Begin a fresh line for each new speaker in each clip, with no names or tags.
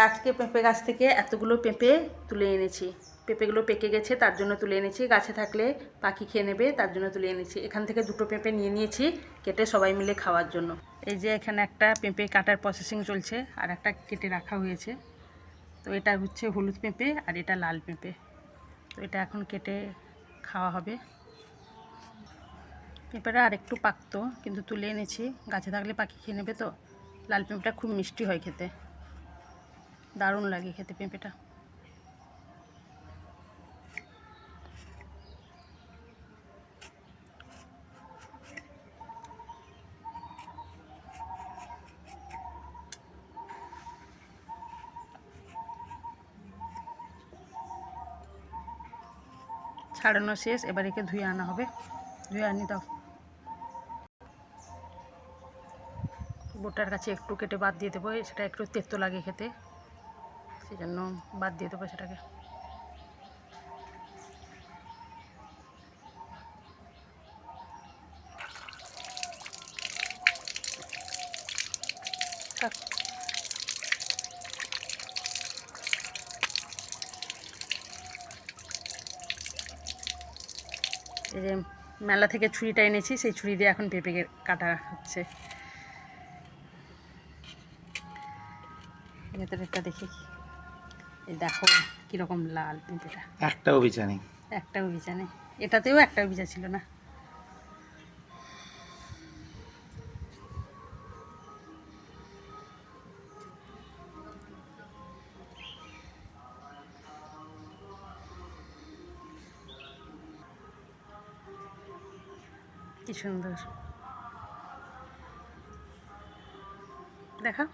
আজকে পেঁপে গাছ থেকে এতগুলো পেঁপে তুলে এনেছি। পেঁপেগুলো পেকে গেছে, তার জন্য তুলে এনেছি। গাছে থাকলে পাখি খেয়ে নেবে, তার জন্য তুলে এনেছি। এখান থেকে দুটো পেঁপে নিয়ে নিয়েছি কেটে সবাই মিলে খাওয়ার জন্য। এই যে এখানে একটা পেঁপে কাটার প্রসেসিং চলছে, আর একটা কেটে রাখা হয়েছে। তো এটা হচ্ছে হলুদ পেঁপে আর এটা লাল পেঁপে। তো এটা এখন কেটে খাওয়া হবে। পেঁপেটা আর একটু পাকতো, কিন্তু তুলে এনেছি। গাছে থাকলে পাখি খেয়ে নেবে তো। লাল পেঁপেটা খুব মিষ্টি হয় খেতে, দারুণ লাগে খেতে পেঁপেটা। ছাড়ানো শেষ, এবার একে ধুয়ে আনা হবে। ধুয়ে আনি দাও। বোটার কাছে একটু কেটে বাদ দিয়ে দেবো, সেটা একটু তেতো লাগে খেতে, সেই জন্য বাদ দিয়ে দেবো সেটাকে। এই যে মেলা থেকে ছুরিটা এনেছি, সেই ছুরি দিয়ে এখন পেঁপে কাটা হচ্ছে। ভেতরেরটা দেখি, এই দেখো কীরকম লাল পেঁপেটা।
একটাও বিচা নেই,
একটাও বিচা নেই। এটাতেও একটাও বিচা ছিল না। কি সুন্দর দেখা।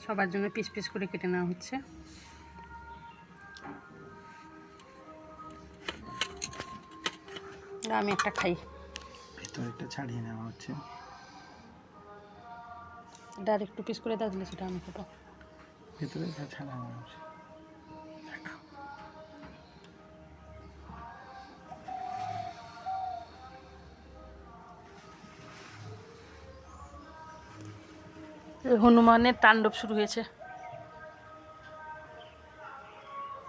সবার জন্য পিস পিস করে কেটে নেওয়া হচ্ছে। আমি একটা খাই।
ভেতরটা ছাড়িয়ে নেওয়া হচ্ছে।
এটা আর একটু পিস করে দাও, দিলে সেটা আমি খাবো।
ভেতরটা ছাড়া নেওয়া হচ্ছে।
হনুমানের তাণ্ডব শুরু হয়েছে।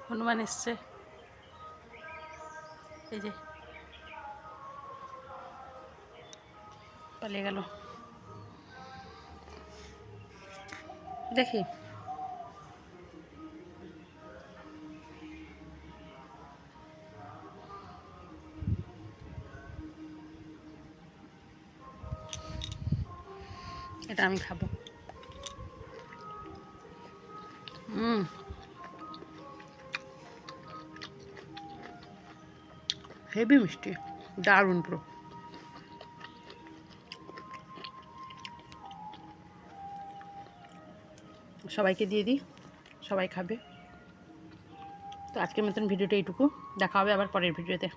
হনুমান এসছে, এই যে পালিয়ে গেল। দেখি এটা আমি খাবো। হেভি মিষ্টি, দারুণ পুরো। সবাইকে দিয়ে দিই, সবাই খাবে। তো আজকের মতন ভিডিওটা এইটুকু। দেখা হবে আবার পরের ভিডিওতে।